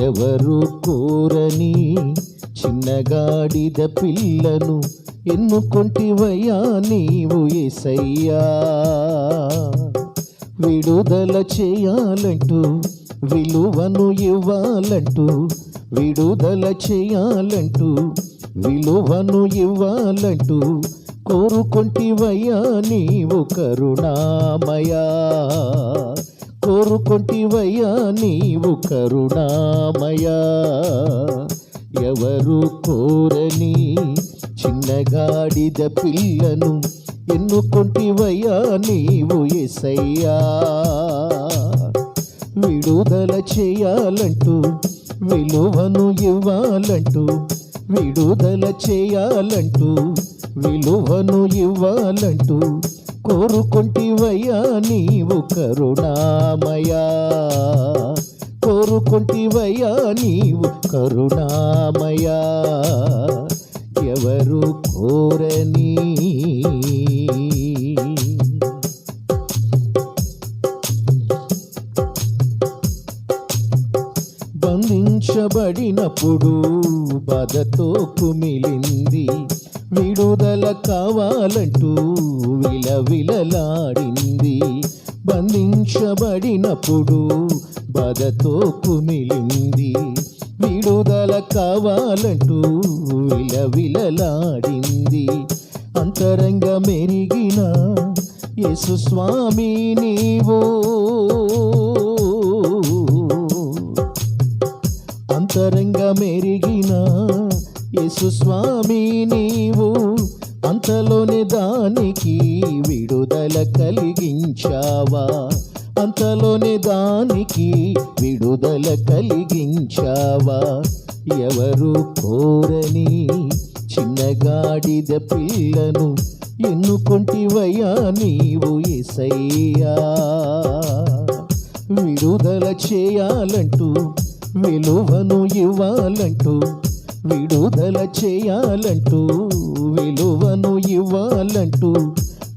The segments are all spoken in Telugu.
ఎవరు కోరని చిన్నగాడిద పిల్లను ఎన్నుకొంటివయ్యా నీవు యేసయ్యా. విడుదల చేయాలంటూ విలువను ఇవ్వాలంటూ, విడుదల చేయాలంటూ విలువను ఇవ్వాలంటూ కోరుకొంటివయ్యా నీవు కరుణామయా. కోరుకొంటివయ్యా నీవు కరుణామయా. ఎవరు కోరని చిన్నగాడిద పిల్లను ఎన్నుకొంటివయ్యా నీవు యేసయ్యా. విడుదల చేయాలంటూ విలువను ఇవ్వాలంటూ, విడుదల చేయాలంటూ విలువను ఇవ్వాలంటూ కోరుకొంటివయ్యా నీవు కరుణామయా. కోరుకొంటివయ్యా నీవు కరుణామయా. ఎవరు కోరని బంధించబడినప్పుడు బాధతో కుమిలింది, విడుదల కావాలంటూ విలవిలలాడింది. బంధించబడినప్పుడు బాధతో కుమిలింది, విడుదల కావాలంటూ విలవిలలాడింది. అంతరంగ మెరిగిన యేసు స్వామి నీవు, అంతరంగ మెరిగిన యేసు స్వామి నీవు, అంతలోని దానికి విడుదల కలిగించావా. అంతలోని దానికి విడుదల కలిగించావా. ఎవరు కోరని చిన్నగాడిద పిల్లను ఎన్నుకొంటివయ్యా నీవు యేసయ్యా. విడుదల చేయాలంటూ విలువను ఇవ్వాలంటూ, విడుదల చేయాలంటూ విలువను ఇవ్వాలంటూ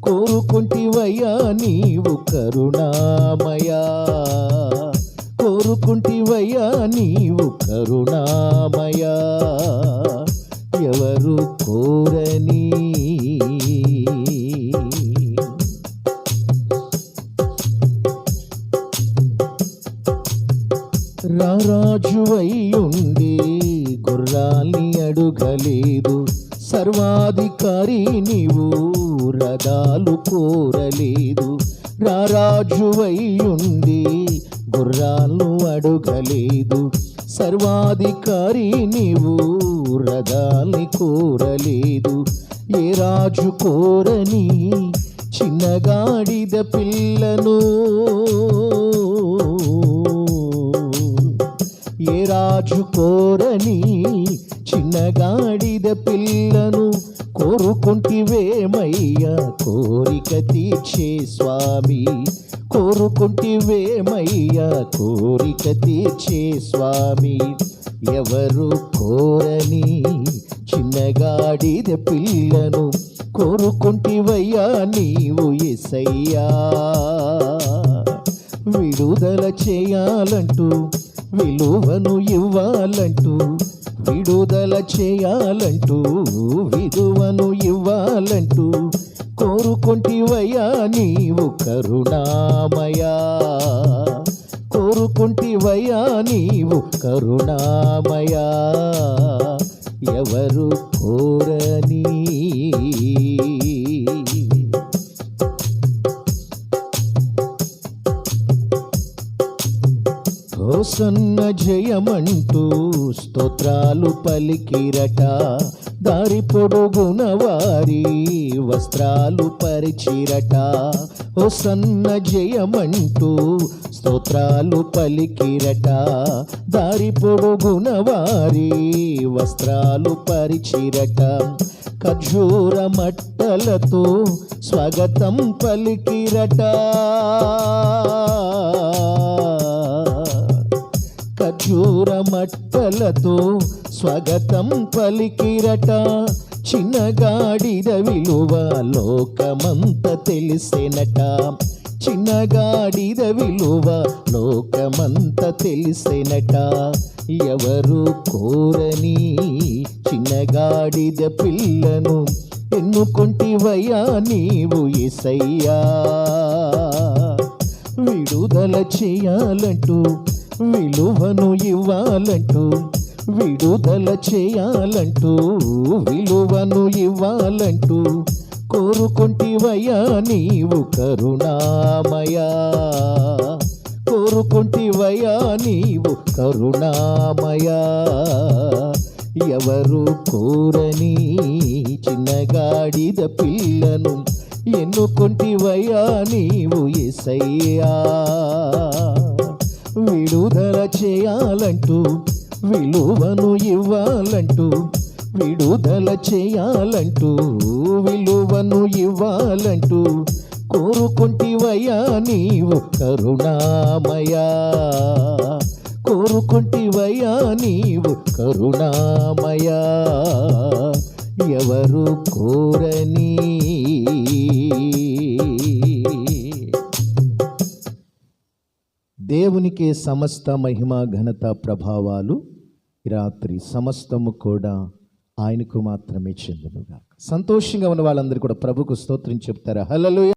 కోరుకొంటివయ్యా నీవు కరుణామయా. కోరుకొంటివయ్యా నీవు కరుణామయా. ఎవరు కోరని రారాజువయ్యుండి గుర్రాల్ని అడుగలేదు, సర్వాధికారి నీవు రథాలు కోరలేదు. రారాజువయ్యుండి గుర్రాలను అడుగలేదు, సర్వాధికారి నీవు రథాల్ని కోరలేదు. ఏ రాజు కోరని చిన్నగాడిద పిల్లను, ఏ రాజు కోరని చిన్నగాడిద పిల్లను కోరుకొంటివేమయ్యా కోరిక తీర్చే స్వామి. కోరుకొంటివేమయ్యా కోరిక తీర్చే స్వామి. ఎవరు కోరని చిన్నగాడిద పిల్లను కోరుకొంటివయ్యా నీవు యేసయ్యా. విడుదల చేయాలంటూ విలువను ఇవ్వాలంటూ, విడుదల చేయాలంటూ విలువను ఇవ్వాలంటూ కోరుకొంటివయ్యా నీవు కరుణామయా. కోరుకొంటివయ్యా నీవు కరుణామయా. ఎవరు కోరని హోసన్న జయమంటూ స్తోత్రాలు పలికిరట, దారి పొడుగున వారి వస్త్రాలు పరిచిరట. హోసన్న జయమంటూ స్తోత్రాలు పలికిరట, దారి పొడుగున వారి వస్త్రాలు పరిచిరట. ఖర్జూర మట్టలతో స్వాగతం పలికిరట, ఖర్జూర మట్టలతో స్వాగతం పలికిరట. చిన్నగాడిద విలువ లోకమంత తెలిసెనట, చిన్నగాడిద విలువ లోకమంత తెలిసెనట. ఎవరు కోరని చిన్నగాడిద పిల్లను ఎన్నుకొంటివయ్యా నీవు యేసయ్యా. విడుదల చేయాలంటూ విలువను ఇవ్వాలంటూ, విడుదల చేయాలంటూ విలువను ఇవ్వాలంటూ కోరుకొంటివయ్యా నీవు కరుణామయా. కోరుకొంటివయ్యా నీవు కరుణామయా. ఎవరు కోరని చిన్నగాడిద పిల్లను ఎన్నుకొంటివయ్యా నీవు యేసయ్యా. విడుదల చేయాలంటూ విలువను ఇవ్వాలంటూ, విడుదల చేయాలంటూ విలువను ఇవ్వాలంటూ కోరుకొంటివయ్యా నీవు కరుణామయా. కోరుకొంటివయ్యా నీవు కరుణామయా. ఎవరు కోరని. దేవునికి సమస్త మహిమ ఘనత ప్రభావాలు ఈ రాత్రి సమస్తము కూడా ఆయనకు మాత్రమే చెందునుగా. సంతోషంగా ఉన్న వాళ్ళందరూ కూడా ప్రభుకు స్తోత్రం చెప్తారా? హల్లెలూయా.